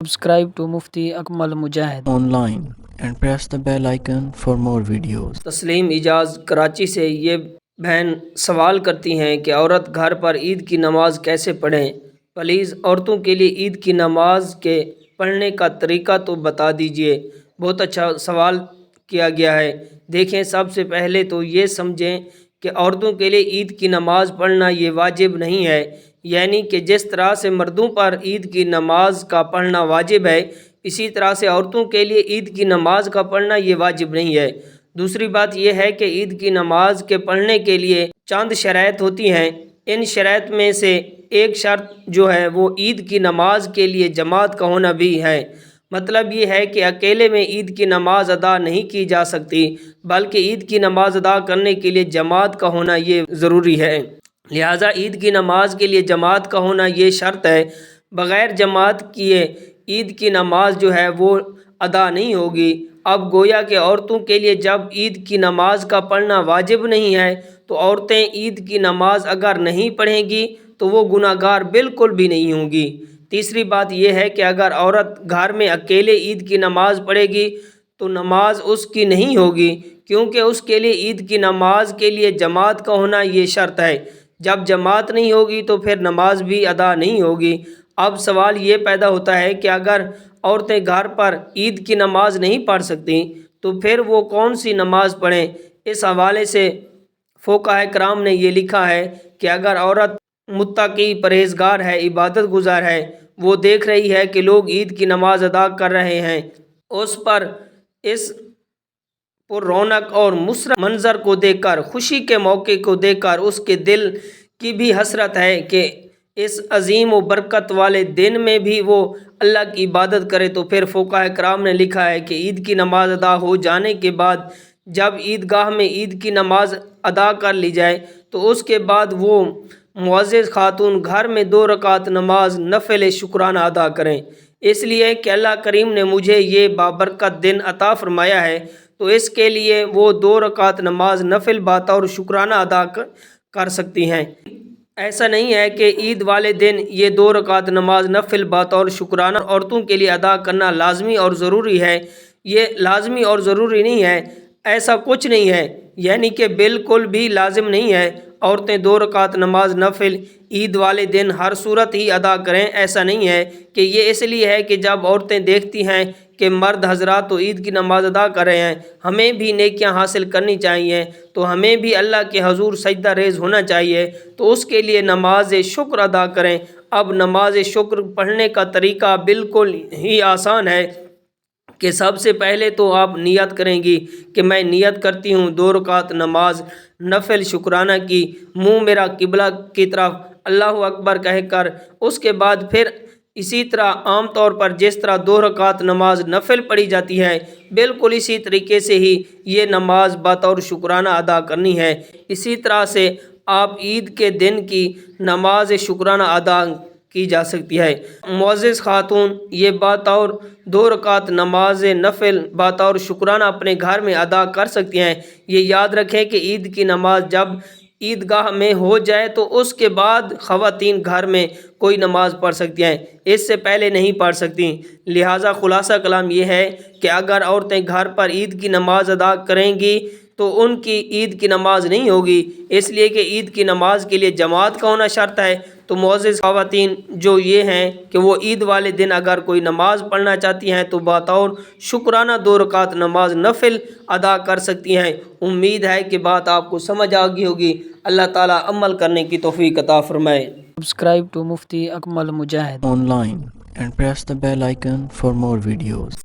Subscribe to Mufti Akmal Mujahid online and press the bell icon for more videos. تسلیم اجاز کراچی سے یہ بہن سوال کرتی ہیں کہ عورت گھر پر عید کی نماز کیسے پڑھیں؟ پلیز عورتوں کے لیے عید کی نماز کے پڑھنے کا طریقہ تو بتا دیجئے۔ بہت اچھا سوال کیا گیا ہے۔ دیکھیں، سب سے پہلے تو یہ سمجھیں کہ عورتوں کے لیے عید کی نماز پڑھنا یہ واجب نہیں ہے، یعنی کہ جس طرح سے مردوں پر عید کی نماز کا پڑھنا واجب ہے، اسی طرح سے عورتوں کے لیے عید کی نماز کا پڑھنا یہ واجب نہیں ہے۔ دوسری بات یہ ہے کہ عید کی نماز کے پڑھنے کے لیے چند شرائط ہوتی ہیں۔ ان شرائط میں سے ایک شرط جو ہے وہ عید کی نماز کے لیے جماعت کا ہونا بھی ہے۔ مطلب یہ ہے کہ اکیلے میں عید کی نماز ادا نہیں کی جا سکتی، بلکہ عید کی نماز ادا کرنے کے لیے جماعت کا ہونا یہ ضروری ہے۔ لہٰذا عید کی نماز کے لیے جماعت کا ہونا یہ شرط ہے۔ بغیر جماعت کیے عید کی نماز جو ہے وہ ادا نہیں ہوگی۔ اب گویا کہ عورتوں کے لیے جب عید کی نماز کا پڑھنا واجب نہیں ہے تو عورتیں عید کی نماز اگر نہیں پڑھیں گی تو وہ گناہ گار بالکل بھی نہیں ہوں گی۔ تیسری بات یہ ہے کہ اگر عورت گھر میں اکیلے عید کی نماز پڑھے گی تو نماز اس کی نہیں ہوگی، کیونکہ اس کے لیے عید کی نماز کے لیے جماعت کا ہونا یہ شرط ہے۔ جب جماعت نہیں ہوگی تو پھر نماز بھی ادا نہیں ہوگی۔ اب سوال یہ پیدا ہوتا ہے کہ اگر عورتیں گھر پر عید کی نماز نہیں پڑھ سکتی تو پھر وہ کون سی نماز پڑھیں؟ اس حوالے سے فقہاء کرام نے یہ لکھا ہے کہ اگر عورت متقی، پرہیزگار ہے، عبادت گزار ہے، وہ دیکھ رہی ہے کہ لوگ عید کی نماز ادا کر رہے ہیں، اس پر اس پر رونق اور مسرت منظر کو دیکھ کر، خوشی کے موقع کو دیکھ کر اس کے دل کی بھی حسرت ہے کہ اس عظیم و برکت والے دن میں بھی وہ اللہ کی عبادت کرے، تو پھر فقہاء کرام نے لکھا ہے کہ عید کی نماز ادا ہو جانے کے بعد جب عیدگاہ میں عید کی نماز ادا کر لی جائے تو اس کے بعد وہ معزز خاتون گھر میں 2 رکعت نماز نفل شکرانہ ادا کریں۔ اس لیے کہ اللہ کریم نے مجھے یہ بابرکت دن عطا فرمایا ہے، تو اس کے لیے وہ 2 رکعت نماز نفل بطور شکرانہ ادا کر سکتی ہیں۔ ایسا نہیں ہے کہ عید والے دن یہ 2 رکعت نماز نفل بطور شکرانہ عورتوں کے لیے ادا کرنا لازمی اور ضروری ہے۔ یہ لازمی اور ضروری نہیں ہے، ایسا کچھ نہیں ہے، یعنی کہ بالکل بھی لازم نہیں ہے عورتیں 2 رکعت نماز نفل عید والے دن ہر صورت ہی ادا کریں۔ ایسا نہیں ہے کہ یہ اس لیے ہے کہ جب عورتیں دیکھتی ہیں کہ مرد حضرات تو عید کی نماز ادا کر رہے ہیں، ہمیں بھی نیکیاں حاصل کرنی چاہیے، تو ہمیں بھی اللہ کے حضور سجدہ ریز ہونا چاہیے، تو اس کے لیے نماز شکر ادا کریں۔ اب نماز شکر پڑھنے کا طریقہ بالکل ہی آسان ہے کہ سب سے پہلے تو آپ نیت کریں گی کہ میں نیت کرتی ہوں 2 رکعت نماز نفل شکرانہ کی، منہ میرا قبلہ کی طرف اللہ اکبر کہہ کر، اس کے بعد پھر اسی طرح عام طور پر جس طرح 2 رکعت نماز نفل پڑھی جاتی ہے بالکل اسی طریقے سے ہی یہ نماز بطور شکرانہ ادا کرنی ہے۔ اسی طرح سے آپ عید کے دن کی نماز شکرانہ ادا کی جا سکتی ہے۔ معزز خاتون یہ بطور 2 رکعت نماز نفل بطور شکرانہ اپنے گھر میں ادا کر سکتی ہیں۔ یہ یاد رکھیں کہ عید کی نماز جب عیدگاہ میں ہو جائے تو اس کے بعد خواتین گھر میں کوئی نماز پڑھ سکتی ہیں، اس سے پہلے نہیں پڑھ سکتی۔ لہٰذا خلاصہ کلام یہ ہے کہ اگر عورتیں گھر پر عید کی نماز ادا کریں گی تو ان کی عید کی نماز نہیں ہوگی، اس لیے کہ عید کی نماز کے لیے جماعت کا ہونا شرط ہے۔ تو معزز خواتین جو یہ ہیں کہ وہ عید والے دن اگر کوئی نماز پڑھنا چاہتی ہیں تو بطور شکرانہ 2 رکعت نماز نفل ادا کر سکتی ہیں۔ امید ہے کہ بات آپ کو سمجھ آ گئی ہوگی۔ اللہ تعالیٰ عمل کرنے کی توفیق عطا فرمائے۔ Subscribe to Mufti Akmal Mujahid Online and press the bell icon for more videos.